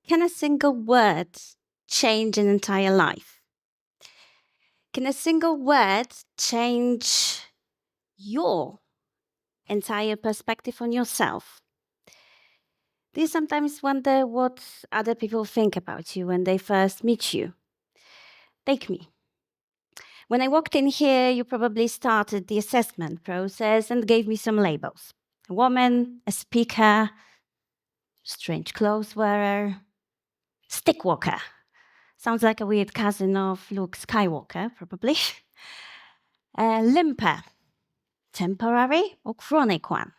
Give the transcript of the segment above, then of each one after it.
Can a single word change an entire life? Can a single word change your entire perspective on yourself? Do you sometimes wonder what other people think about you when they first meet you? Take me. When I walked in here, you probably started the assessment process and gave me some labels. A woman, a speaker, strange clothes wearer, stick walker. Sounds like a weird cousin of Luke Skywalker, probably. A limper, temporary or chronic one?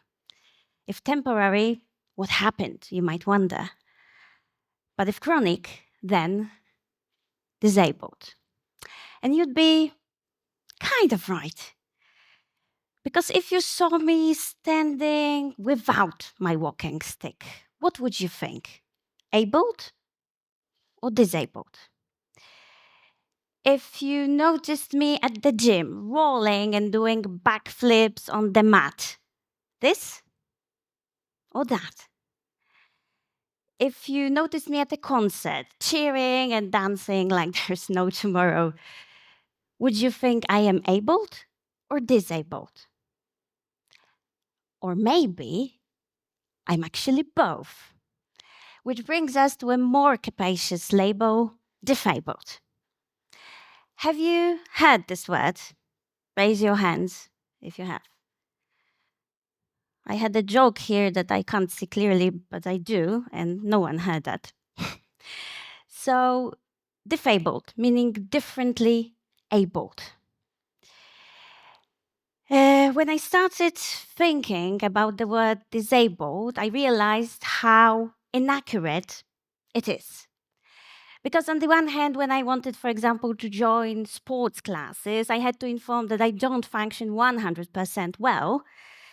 If temporary, what happened, you might wonder. But if chronic, then disabled. And you'd be kind of right. Because if you saw me standing without my walking stick, what would you think? Abled or disabled? If you noticed me at the gym rolling and doing backflips on the mat, this or that? If you noticed me at a concert cheering and dancing like there's no tomorrow, would you think I am abled or disabled? Or maybe I'm actually both. Which brings us to a more capacious label, disabled. Have you heard this word? Raise your hands if you have. I had a joke here that I can't see clearly, but I do, and no one heard that. So, disabled, meaning differently abled. When I started thinking about the word disabled, I realized how inaccurate it is. Because on the one hand, when I wanted, for example, to join sports classes, I had to inform that I don't function 100% well.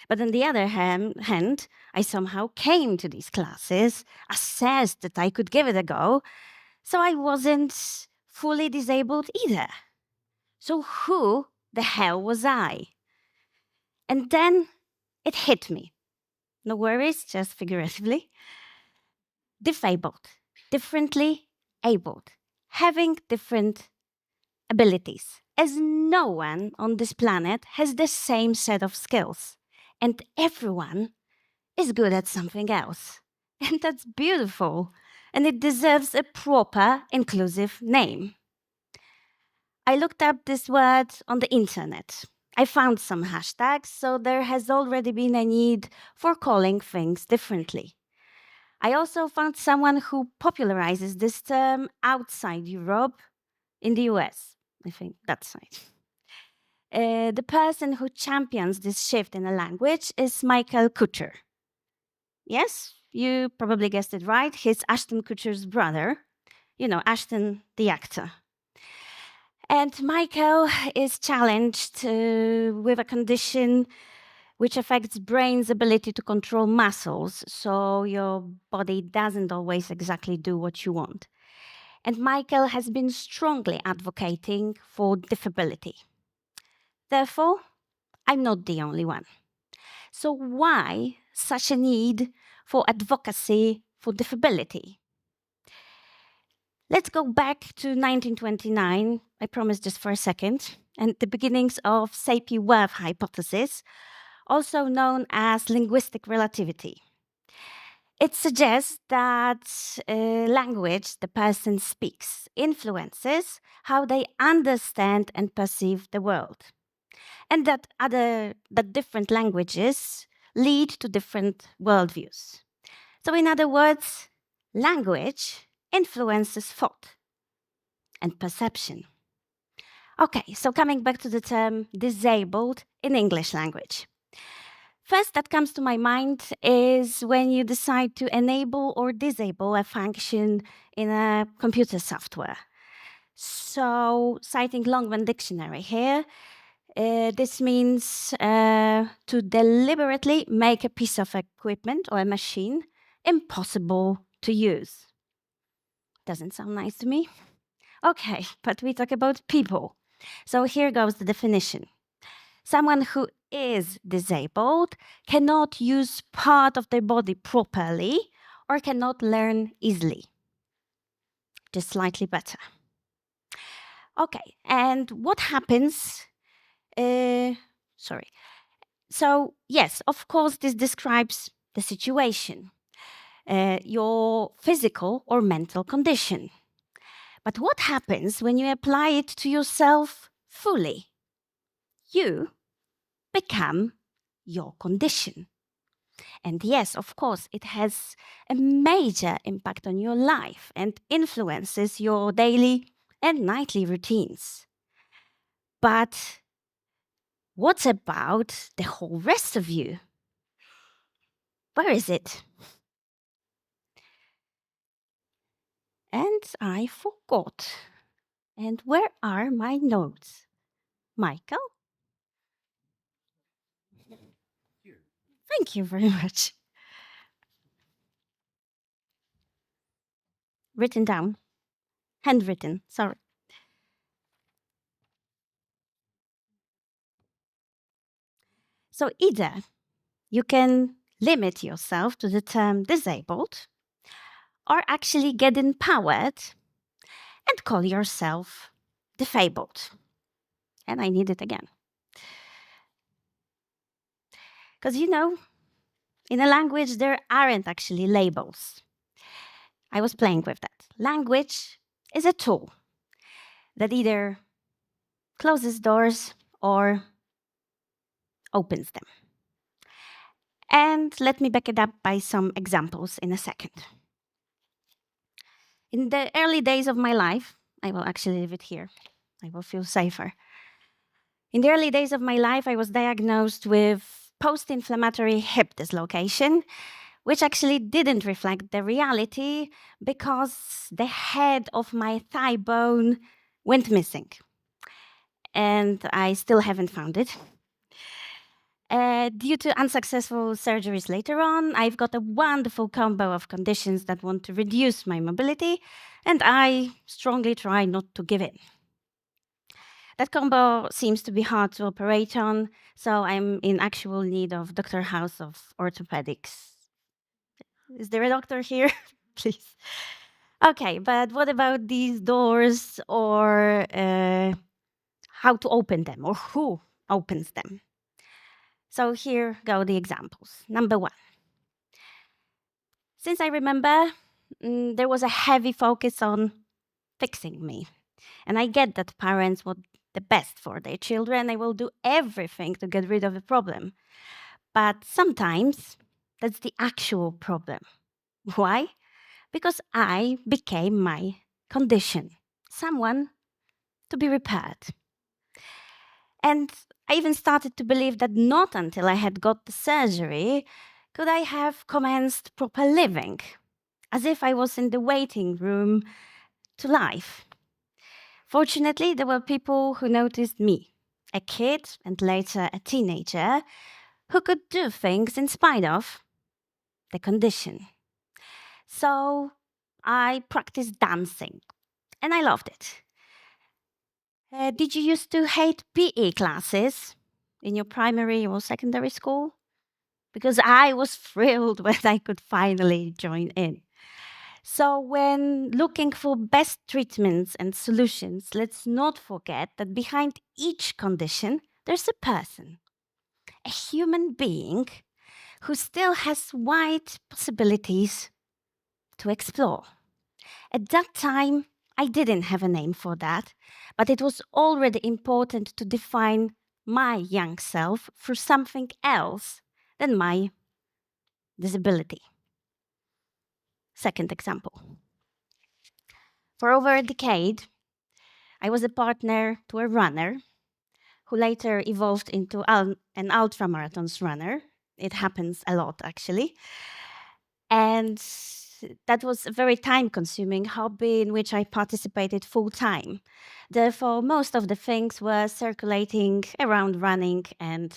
But on the other hand, I somehow came to these classes, assessed that I could give it a go, so I wasn't fully disabled either. So who the hell was I? And then it hit me. No worries, just figuratively. Disabled, differently abled, having different abilities. As no one on this planet has the same set of skills, and everyone is good at something else. And that's beautiful, and it deserves a proper, inclusive name. I looked up this word on the internet. I found some hashtags, so there has already been a need for calling things differently. I also found someone who popularizes this term outside Europe, in the US, I think that side. The person who champions this shift in a language is Michael Kutcher. Yes, you probably guessed it right. He's Ashton Kutcher's brother. You know, Ashton, the actor. And Michael is challenged with a condition which affects brain's ability to control muscles, so your body doesn't always exactly do what you want. And Michael has been strongly advocating for diffability. Therefore, I'm not the only one. So why such a need for advocacy for diffability? Let's go back to 1929, I promise just for a second, and the beginnings of Sapir-Whorf hypothesis, also known as linguistic relativity. It suggests that language the person speaks influences how they understand and perceive the world, and that different languages lead to different worldviews. So, in other words, language influences thought and perception. Okay, so coming back to the term disabled in English language. First that comes to my mind is when you decide to enable or disable a function in a computer software. So, citing Longman Dictionary here, this means to deliberately make a piece of equipment or a machine impossible to use. Doesn't sound nice to me. Okay, but we talk about people. So here goes the definition. Someone who is disabled cannot use part of their body properly or cannot learn easily. just slightly better. Okay, and what happens? Sorry. So, yes, of course, this describes the situation, your physical or mental condition. But what happens when you apply it to yourself fully? You become your condition. And yes, of course, it has a major impact on your life and influences your daily and nightly routines. But what about the whole rest of you? Where is it? And I forgot. And where are my notes? Michael? Thank you very much. Written down. Handwritten, sorry. So either you can limit yourself to the term disabled, or actually get empowered and call yourself disabled. And I need it again. Because in a language, there aren't actually labels. I was playing with that. Language is a tool that either closes doors or opens them. And let me back it up by some examples in a second. In the early days of my life, I will actually leave it here. I will feel safer. In the early days of my life, I was diagnosed with post-inflammatory hip dislocation, which actually didn't reflect the reality because the head of my thigh bone went missing. And I still haven't found it. Due to unsuccessful surgeries later on, I've got a wonderful combo of conditions that want to reduce my mobility, and I strongly try not to give in. That combo seems to be hard to operate on, so I'm in actual need of Dr. House of Orthopedics. Is there a doctor here? Please. Okay, but what about these doors or how to open them or who opens them? So here go the examples. Number one. Since I remember, there was a heavy focus on fixing me. And I get that parents want the best for their children. They will do everything to get rid of the problem. But sometimes that's the actual problem. Why? Because I became my condition, someone to be repaired. And I even started to believe that not until I had got the surgery could I have commenced proper living, as if I was in the waiting room to life. Fortunately, there were people who noticed me, a kid and later a teenager, who could do things in spite of the condition. So I practiced dancing, and I loved it. Did you used to hate PE classes in your primary or secondary school? Because I was thrilled when I could finally join in. So when looking for best treatments and solutions, let's not forget that behind each condition, there's a person, a human being who still has wide possibilities to explore. At that time, I didn't have a name for that, but it was already important to define my young self through something else than my disability. Second example. For over a decade, I was a partner to a runner who later evolved into an ultramarathons runner. It happens a lot, actually. And that was a very time-consuming hobby in which I participated full-time. Therefore, most of the things were circulating around running and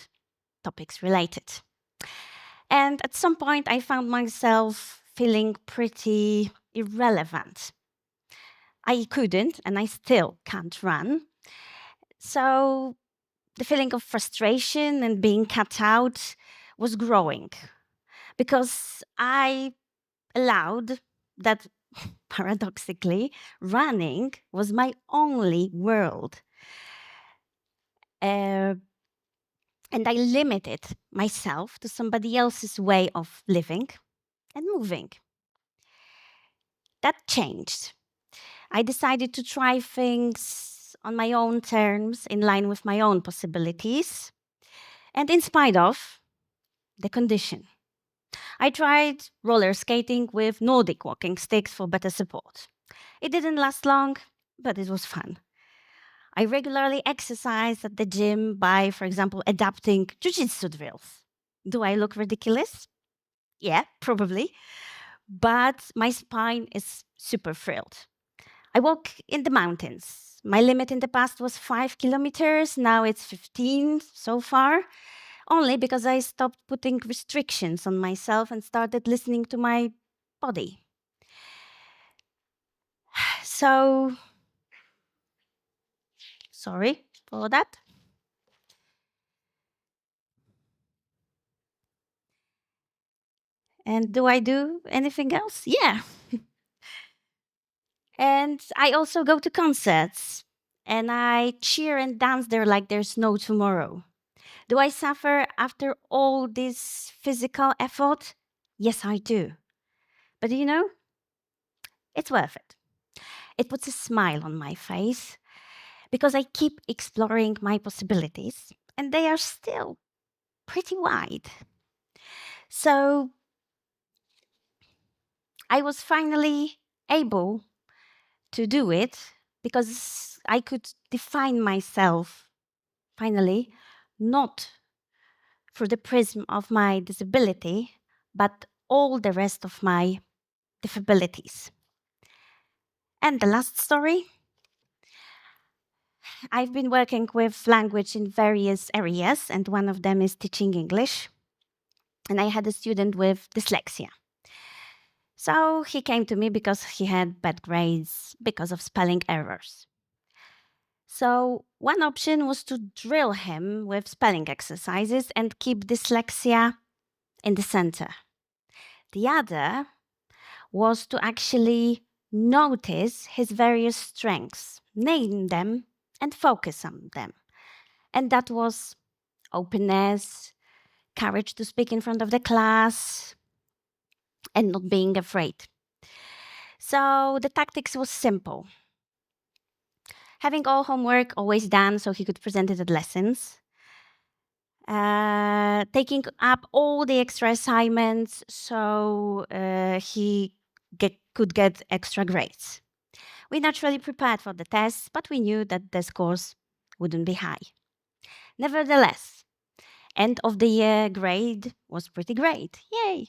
topics related. And at some point, I found myself feeling pretty irrelevant. I couldn't, and I still can't run. So the feeling of frustration and being cut out was growing because I allowed that paradoxically, running was my only world. Uh, and I limited myself to somebody else's way of living and moving. That changed. I decided to try things on my own terms, in line with my own possibilities, and in spite of the condition. I tried roller skating with Nordic walking sticks for better support. It didn't last long, but it was fun. I regularly exercise at the gym by, for example, adapting jiu-jitsu drills. Do I look ridiculous? Yeah, probably. But my spine is super thrilled. I walk in the mountains. My limit in the past was 5 kilometers. Now it's 15 so far, only because I stopped putting restrictions on myself and started listening to my body. So, sorry for that. And do I do anything else? Yeah. And I also go to concerts and I cheer and dance there like there's no tomorrow. Do I suffer after all this physical effort? Yes, I do. But you know, it's worth it. It puts a smile on my face because I keep exploring my possibilities and they are still pretty wide. So I was finally able to do it because I could define myself finally not through the prism of my disability, but all the rest of my diffabilities. And the last story, I've been working with language in various areas, and one of them is teaching English. And I had a student with dyslexia. So he came to me because he had bad grades because of spelling errors. So one option was to drill him with spelling exercises and keep dyslexia in the center. The other was to actually notice his various strengths, name them, and focus on them. And that was openness, courage to speak in front of the class, and not being afraid. So the tactics was simple. Having all homework always done so he could present it at lessons. Taking up all the extra assignments so he could get extra grades. We naturally prepared for the tests, but we knew that the scores wouldn't be high. Nevertheless, end of the year grade was pretty great. Yay!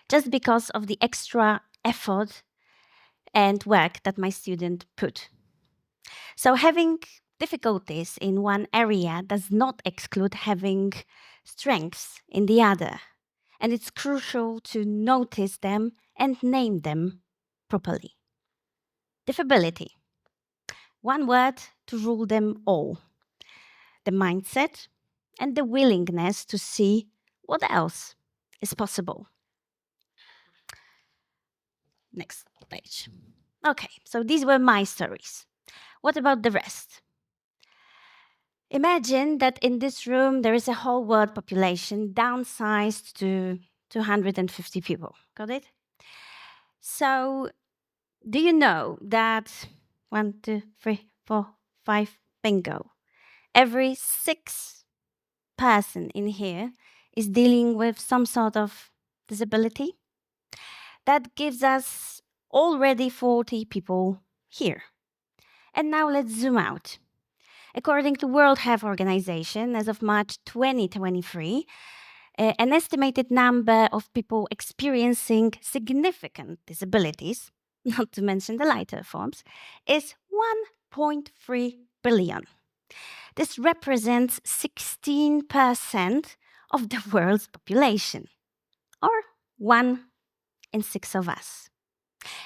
Just because of the extra effort and work that my student put. So having difficulties in one area does not exclude having strengths in the other. And it's crucial to notice them and name them properly. Diffability. One word to rule them all. The mindset and the willingness to see what else is possible. Next page. Okay, so these were my stories. What about the rest? Imagine that in this room there is a whole world population downsized to 250 people. Got it? So, do you know that 1, 2, 3, 4, 5, bingo. Every 6th person in here is dealing with some sort of disability? That gives us already 40 people here. And now let's zoom out. According to World Health Organization, as of March 2023, an estimated number of people experiencing significant disabilities, not to mention the lighter forms, is 1.3 billion. This represents 16% of the world's population, or 1 in 6 of us.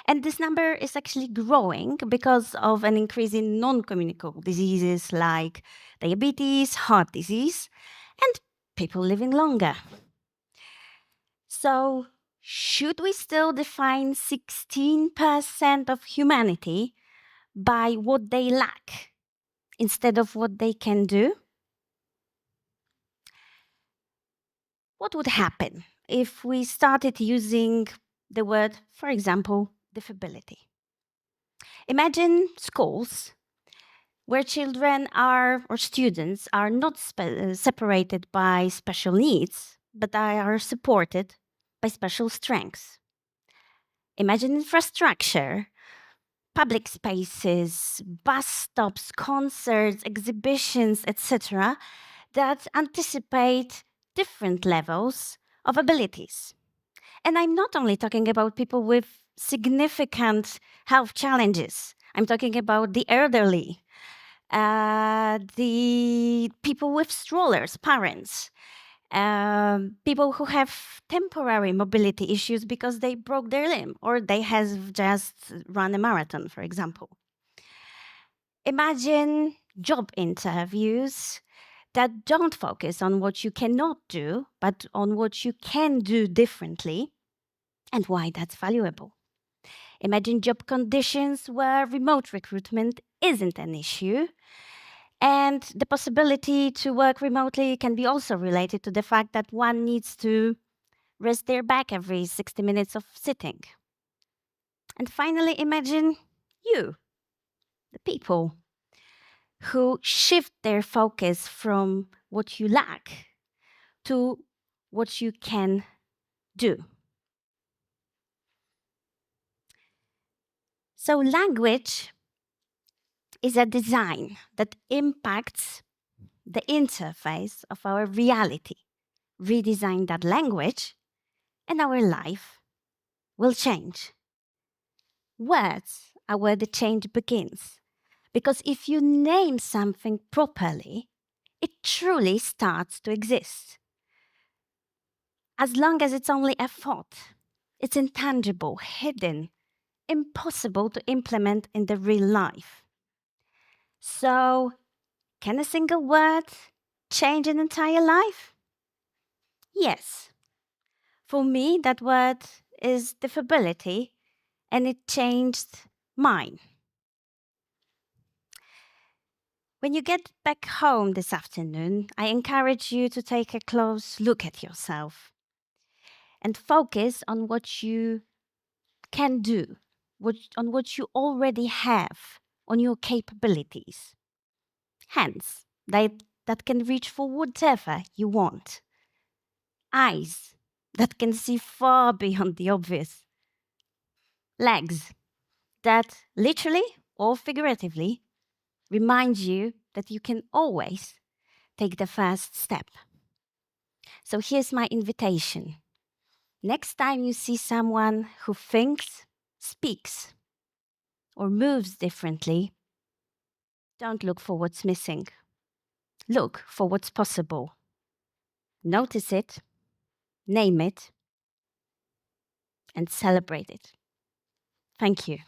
And this number is actually growing because of an increase in non-communicable diseases like diabetes, heart disease, and people living longer. So, should we still define 16% of humanity by what they lack instead of what they can do? What would happen if we started using the word, for example, diffability? Imagine schools where children are, or students are not separated by special needs, but they are supported by special strengths. Imagine infrastructure, public spaces, bus stops, concerts, exhibitions, etc., that anticipate different levels of abilities. And I'm not only talking about people with significant health challenges. I'm talking about the elderly, the people with strollers, parents, people who have temporary mobility issues because they broke their limb or they have just run a marathon, for example. Imagine job interviews that don't focus on what you cannot do, but on what you can do differently and why that's valuable. Imagine job conditions where remote recruitment isn't an issue. And the possibility to work remotely can be also related to the fact that one needs to rest their back every 60 minutes of sitting. And finally, imagine you, the people, who shift their focus from what you lack to what you can do. So, language is a design that impacts the interface of our reality. Redesign that language, and our life will change. Words are where the change begins. Because if you name something properly, it truly starts to exist. As long as it's only a thought, it's intangible, hidden, impossible to implement in the real life. So, can a single word change an entire life? Yes. For me, that word is diffability, and it changed mine. When you get back home this afternoon, I encourage you to take a close look at yourself and focus on what you can do, on what you already have, on your capabilities. Hands that can reach for whatever you want. Eyes that can see far beyond the obvious. Legs that literally or figuratively remind you that you can always take the first step. So here's my invitation. Next time you see someone who thinks, speaks, or moves differently, don't look for what's missing. Look for what's possible. Notice it, name it, and celebrate it. Thank you.